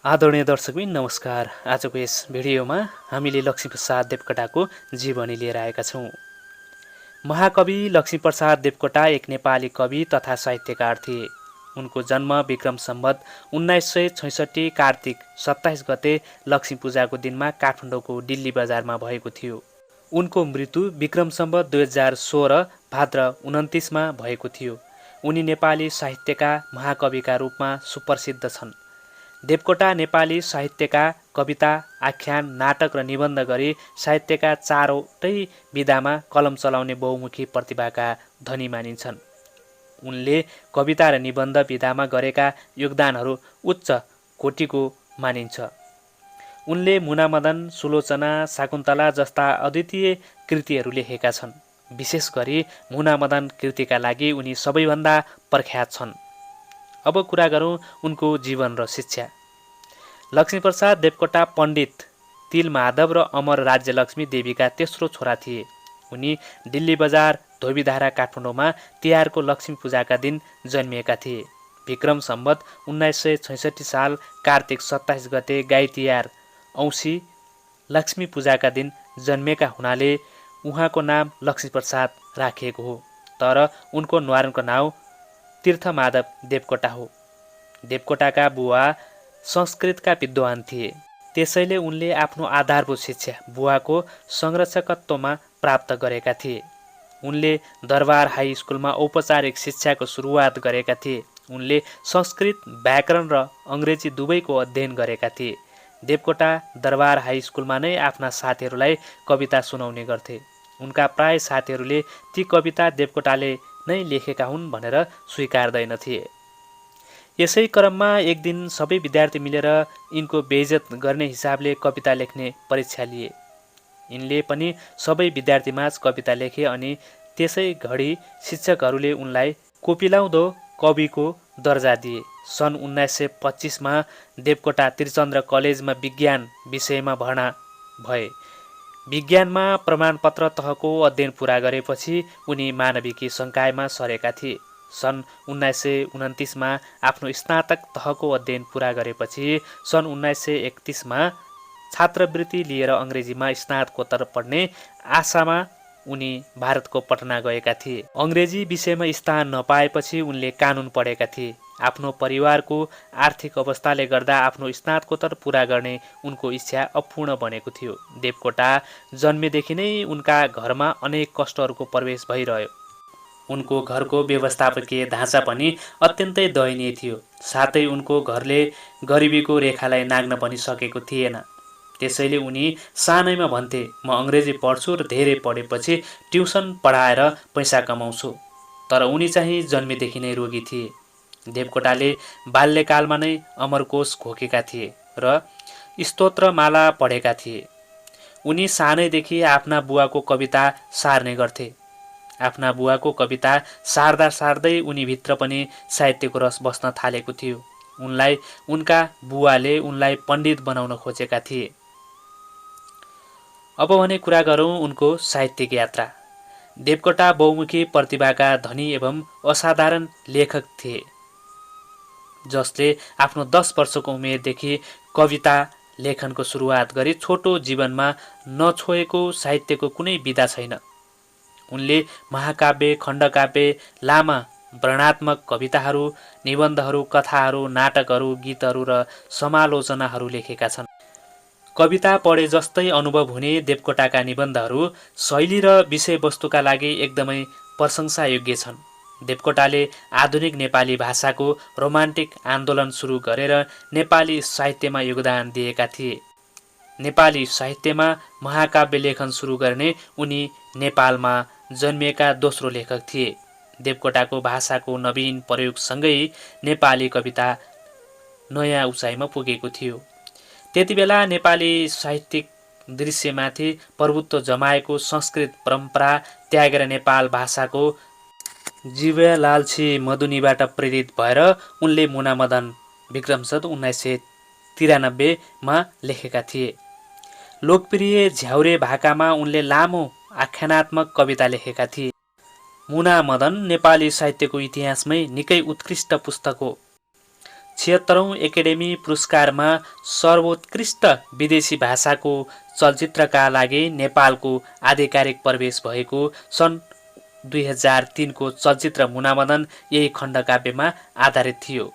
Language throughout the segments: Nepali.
आदरणीय दर्शकबिन नमस्कार। आजको यस भिडियोमा हामीले लक्ष्मीप्रसाद देवकोटाको जीवनी लिएर आएका छौँ। महाकवि लक्ष्मीप्रसाद देवकोटा एक नेपाली कवि तथा साहित्यकार थिए। उनको जन्म विक्रम सम्वत 1966 कार्तिक 27 गते लक्ष्मी पूजाको दिनमा काठमाडौँको डिल्ली बजारमा भएको थियो। उनको मृत्यु विक्रम सम्वत 2016 भाद्र 29 मा भएको थियो। उनी नेपाली साहित्यका महाकविका रूपमा सुप्रसिद्ध छन्। देवकोटा नेपाली साहित्यका कविता, आख्यान, नाटक र निबन्ध गरी साहित्यका चारवटै विधामा कलम चलाउने बहुमुखी प्रतिभाका धनी मानिन्छन्। उनले कविता र निबन्ध विधामा गरेका योगदानहरू उच्च कोटिको मानिन्छ। उनले मुनामदन, सुलोचना, शाकुन्तला जस्ता अद्वितीय कृतिहरू लेखेका छन्। विशेष गरी मुनामदन कृतिका लागि उनी सबैभन्दा प्रख्यात छन्। अब कुरा गरौँ उनको जीवन र शिक्षा। लक्ष्मीप्रसाद देवकोटा पण्डित तिलमाधव र अमर राज्यलक्ष्मी देवीका तेस्रो छोरा थिए। उनी डिल्ली बजार धोबीधारा काठमाडौँमा तिहारको लक्ष्मी पूजाका दिन जन्मिएका थिए। विक्रम सम्वत 1966 साल कार्तिक 27 गते गाई तिहार औँसी लक्ष्मी पूजाका दिन जन्मेका हुनाले उहाँको नाम लक्ष्मीप्रसाद राखिएको हो। तर उनको न्वारानको नाउँ तीर्थमाधव देवकोटा हो। देवकोटाका बुवा संस्कृतका विद्वान थिए। त्यसैले उनले आफ्नो आधारभूत शिक्षा बुवाको संरक्षकत्वमा प्राप्त गरेका थिए। उनले दरबार हाई स्कुलमा औपचारिक शिक्षाको सुरुवात गरेका थिए। उनले संस्कृत, व्याकरण र अङ्ग्रेजी दुवैको अध्ययन गरेका थिए। देवकोटा दरबार हाई स्कुलमा नै आफ्ना साथीहरूलाई कविता सुनाउने गर्थे। उनका प्राय साथीहरूले ती कविता देवकोटाले नै लेखेका हुन् भनेर स्वीकार्दैनथे। यसै क्रममा एक दिन सबै विद्यार्थी मिलेर यिनको बेइज्जत गर्ने हिसाबले कविता लेख्ने परीक्षा लिए। यिनले पनि सबै विद्यार्थीमाझ कविता लेखे अनि त्यसै घडी शिक्षकहरूले उनलाई कोपिलाउँदो कविको दर्जा दिए। सन् 1925 मा देवकोटा त्रिचन्द्र कलेजमा विज्ञान विषयमा भर्ना भए। विज्ञानमा प्रमाणपत्र तहको अध्ययन पुरा गरेपछि उनी मानविकी संकायमा सरेका थिए। सन् 1929 मा आफ्नो स्नातक तहको अध्ययन पुरा गरेपछि सन् 1931 मा छात्रवृत्ति लिएर अङ्ग्रेजीमा स्नातकोत्तर पढ्ने आशामा उनी भारतको पटना गएका थिए। अङ्ग्रेजी विषयमा स्थान नपाएपछि उनले कानुन पढेका थिए। आफ्नो परिवारको आर्थिक अवस्थाले गर्दा आफ्नो स्नातकोत्तर पुरा गर्ने उनको इच्छा अपूर्ण बनेको थियो। देवकोटा जन्मेदेखि नै उनका घरमा अनेक कष्टहरूको प्रवेश भइरह्यो। उनको घरको व्यवस्थापकीय ढाँचा पनि अत्यन्तै दयनीय थियो। साथै उनको घरले गरिबीको रेखालाई नाग्न पनि सकेको थिएन। त्यसैले उनी सानैमा भन्थे, म अङ्ग्रेजी पढ्छु र धेरै पढेपछि ट्युसन पढाएर पैसा कमाउँछु। तर उनी चाहिँ जन्मेदेखि नै रोगी थिए। देवकोटाले बाल्यकालमा नै अमरकोश घोकेका थिए र स्तोत्रमाला पढेका थिए। उनी सानैदेखि आफ्ना बुवाको कविता सार्ने गर्थे। आफ्ना बुवाको कविता सार्दा सार्दै उनीभित्र पनि साहित्यको रस बस्न थालेको थियो। उनलाई उनका बुवाले उनलाई पण्डित बनाउन खोजेका थिए। अब भने कुरा गरौँ उनको साहित्यिक यात्रा। देवकोटा बहुमुखी प्रतिभाका धनी एवं असाधारण लेखक थिए, जसले आफ्नो 10 वर्षको उमेरदेखि कविता लेखनको सुरुवात गरी छोटो जीवनमा नछोएको साहित्यको कुनै विधा छैन। उनले महाकाव्य, खण्डकाव्य, लामा वर्णनात्मक कविताहरू, निबन्धहरू, कथाहरू, नाटकहरू, गीतहरू र समालोचनाहरू लेखेका छन्। कविता पढे जस्तै अनुभव हुने देवकोटाका निबन्धहरू शैली र विषयवस्तुका लागि एकदमै प्रशंसायोग्य छन्। देवकोटाले आधुनिक नेपाली भाषाको रोमान्टिक आन्दोलन सुरु गरेर नेपाली साहित्यमा योगदान दिएका थिए। नेपाली साहित्यमा महाकाव्य लेखन सुरु गर्ने उनी नेपालमा जन्मिएका दोस्रो लेखक थिए। देवकोटाको भाषाको नवीन प्रयोगसँगै नेपाली कविता नयाँ उचाइमा पुगेको थियो। त्यतिबेला नेपाली साहित्यिक दृश्यमाथि प्रभुत्व जमाएको संस्कृत परम्परा त्यागेर नेपाल भाषाको जीवलालछी मधुनीबाट प्रेरित भएर उनले मुनामदन विक्रम सम्वत 1993 मा लेखेका थिए। लोकप्रिय झ्याउरे भाकामा उनले लामो आख्यानात्मक कविता लेखेका थिए। मुनामदन नेपाली साहित्यको इतिहासमै निकै उत्कृष्ट पुस्तक हो। 76औं एकाडेमी पुरस्कारमा सर्वोत्कृष्ट विदेशी भाषाको चलचित्रका लागि नेपालको आधिकारिक प्रवेश भएको सन् 2003को चलचित्र मुनामदन यही खण्डकाव्यमा आधारित थियो।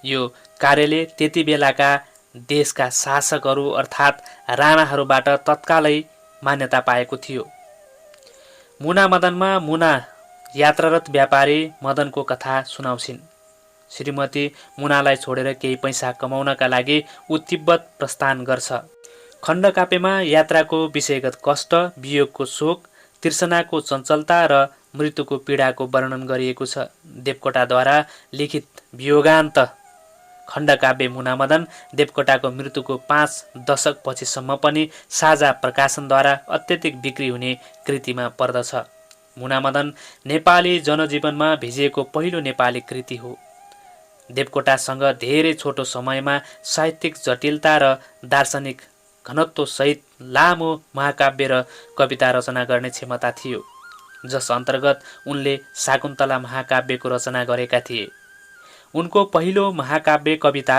यो कार्यले त्यति बेलाका देशका शासकहरू अर्थात् राणाहरूबाट तत्कालै मान्यता पाएको थियो। मुनामदनमा मुना यात्रारत व्यापारी मदनको कथा सुनाउँछिन्। श्रीमती मुनालाई छोडेर केही पैसा कमाउनका लागि ऊ तिब्बत प्रस्थान गर्छ। खण्डकाव्यमा यात्राको विषयगत कष्ट, वियोगको शोक, तृष्णाको चञ्चलता र मृत्युको पीडाको वर्णन गरिएको छ। देवकोटाद्वारा लिखित वियोगान्त खण्डकाव्य मुनामदन देवकोटाको मृत्युको 5 दशक पछिसम्म पनि साझा प्रकाशनद्वारा अत्यधिक बिक्री हुने कृतिमा पर्दछ। मुनामदन नेपाली जनजीवनमा भिजिएको पहिलो नेपाली कृति हो। देवकोटासँग धेरै छोटो समयमा साहित्यिक जटिलता र दार्शनिक घनत्वसहित लामो महाकाव्य र कविता रचना गर्ने क्षमता थियो, जस अन्तर्गत उनले शाकुन्तला महाकाव्यको रचना गरेका थिए। उनको पहिलो महाकाव्य कविता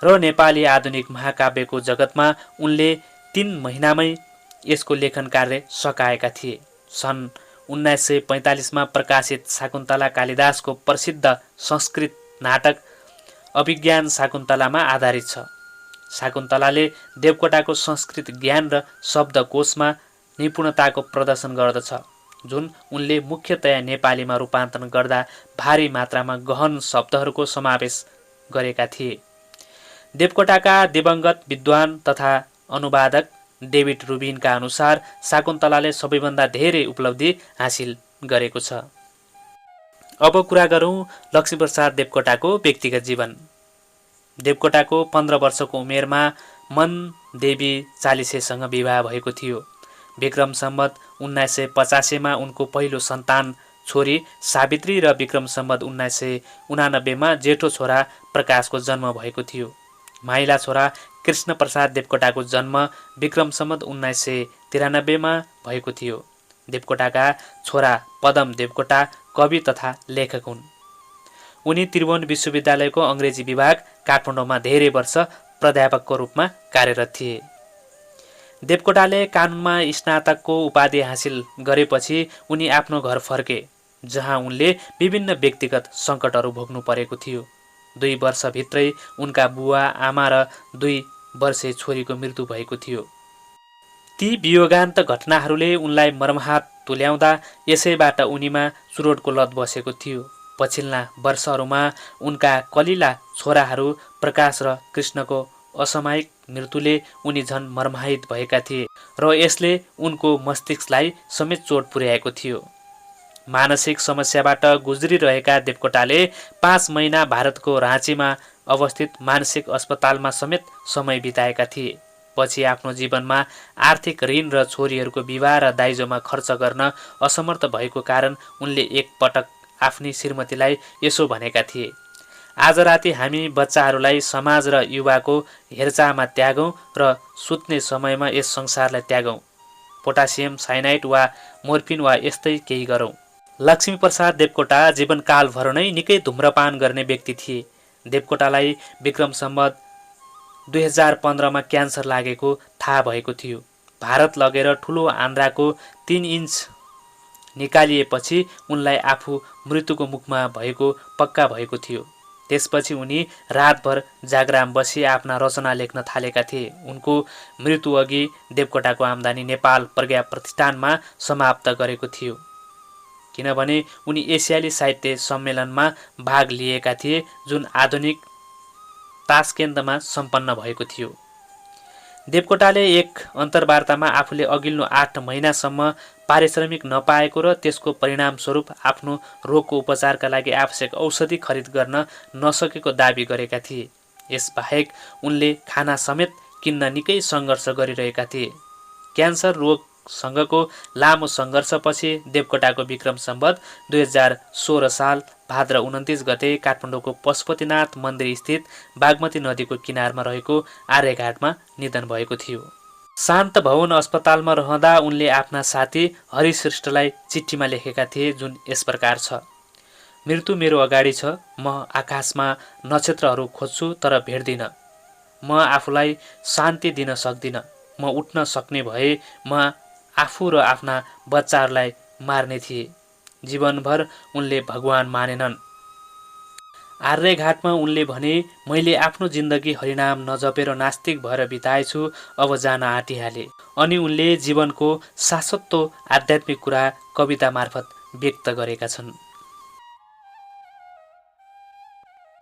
र नेपाली आधुनिक महाकाव्यको जगतमा उनले 3 महिनामै यसको लेखन कार्य सकाएका थिए। सन् 1945मा प्रकाशित शाकुन्तला कालिदासको प्रसिद्ध संस्कृत नाटक अभिज्ञान शाकुन्तलामा आधारित छ। शाकुन्तलाले देवकोटाको संस्कृत ज्ञान र शब्दकोशमा निपुणताको प्रदर्शन गर्दछ, जुन उनले मुख्यतया नेपालीमा रूपान्तरण गर्दा भारी मात्रामा गहन शब्दहरूको समावेश गरेका थिए। देवकोटाका दिवंगत विद्वान तथा अनुवादक डेभिड रुबिनका अनुसार शाकुन्तलाले सबैभन्दा धेरै उपलब्धि हासिल गरेको छ। अब कुरा गरौँ लक्ष्मीप्रसाद देवकोटाको व्यक्तिगत जीवन। देवकोटाको 15 वर्षको उमेरमा मन देवी चालिसेसँग विवाह भएको थियो। विक्रम सम्वत 1985मा उनको पहिलो सन्तान छोरी सावित्री र विक्रम सम्वत 1989मा जेठो छोरा प्रकाशको जन्म भएको थियो। माइला छोरा कृष्ण प्रसाद देवकोटाको जन्म विक्रम सम्वत 1993मा भएको थियो। देवकोटाका छोरा पदम देवकोटा कवि तथा लेखक हुन्। उनी त्रिभुवन विश्वविद्यालयको अङ्ग्रेजी विभाग काठमाडौँमा धेरै वर्ष प्राध्यापकको रूपमा कार्यरत थिए। देवकोटाले कानुनमा स्नातकको उपाधि हासिल गरेपछि उनी आफ्नो घर फर्के, जहाँ उनले विभिन्न व्यक्तिगत सङ्कटहरू भोग्नु परेको थियो। 2 वर्षभित्रै उनका बुवा आमा र 2 वर्षे छोरीको मृत्यु भएको थियो। ती वियोगान्त घटनाहरूले उनलाई मर्माहत तुल्याउँदा यसैबाट उनीमा चुरोटको लत बसेको थियो। पछिल्ला वर्षहरूमा उनका कलिला छोराहरू प्रकाश र कृष्णको असामयिक मृत्युले उनी झन् मर्माहित भएका थिए र यसले उनको मस्तिष्कलाई समेत चोट पुर्याएको थियो। मानसिक समस्याबाट गुज्रिरहेका देवकोटाले 5 महिना भारतको राँचीमा अवस्थित मानसिक अस्पतालमा समेत समय बिताएका थिए। पछि आफ्नो जीवनमा आर्थिक ऋण र छोरीहरूको विवाह र दाइजोमा खर्च गर्न असमर्थ भएको कारण उनले एक पटक आफ्नी श्रीमतीलाई यसो भनेका थिए, आज राति हामी बच्चाहरूलाई समाज र युवाको हेरचाहमा त्यागौँ र सुत्ने समयमा यस संसारलाई त्यागौँ। पोटासियम साइनाइड वा मोर्फिन वा यस्तै केही गरौँ। लक्ष्मीप्रसाद देवकोटा जीवनकालभर नै निकै धुम्रपान गर्ने व्यक्ति थिए। देवकोटालाई विक्रम सम्वत 2015मा क्यान्सर लागेको थाहा भएको थियो। भारत लगेर ठुलो आन्द्राको 3 इन्च निकालिएपछि उनलाई आफू मृत्युको मुखमा भएको पक्का भएको थियो। त्यसपछि उनी रातभर जागराम बसी आफ्ना रचना लेख्न थालेका थिए। उनको मृत्युअघि देवकोटाको आम्दानी नेपाल प्रज्ञा प्रतिष्ठानमा समाप्त गरेको थियो, किनभने उनी एसियाली साहित्य सम्मेलनमा भाग लिएका थिए, जुन आधुनिक तास्केन्तमा सम्पन्न भएको थियो। देवकोटाले एक अन्तर्वार्तामा आफूले अघिल्लो 8 महिनासम्म पारिश्रमिक नपाएको र त्यसको परिणामस्वरूप आफ्नो रोगको उपचारका लागि आवश्यक औषधि खरिद गर्न नसकेको दाबी गरेका थिए। यसबाहेक उनले खाना समेत किन्न निकै सङ्घर्ष गरिरहेका थिए। क्यान्सर रोगसँगको लामो सङ्घर्षपछि देवकोटाको विक्रम सम्वत 2016 साल भाद्र 29 गते काठमाडौँको पशुपतिनाथ मन्दिर स्थित बागमती नदीको किनारमा रहेको आर्यघाटमा निधन भएको थियो। शान्त भवन अस्पतालमा रहँदा उनले आफ्ना साथी हरि श्रेष्ठलाई चिठीमा लेखेका थिए, जुन यस प्रकार छ। मृत्यु मेरो अगाडि छ, म आकाशमा नक्षत्रहरू खोज्छु तर भेट्दिनँ। म आफूलाई शान्ति दिन सक्दिनँ। म उठ्न सक्ने भए म आफू र आफ्ना बच्चाहरूलाई मार्ने थिए। जीवनभर उनले भगवान मानेनन्। आर्यघाटमा उनले भने, मैले आफ्नो जिन्दगी हरिनाम नजपेर नास्तिक भएर बिताएछु, अब जान आँटिहाले। अनि उनले जीवनको शाश्वत आध्यात्मिक कुरा कविता मार्फत व्यक्त गरेका छन्।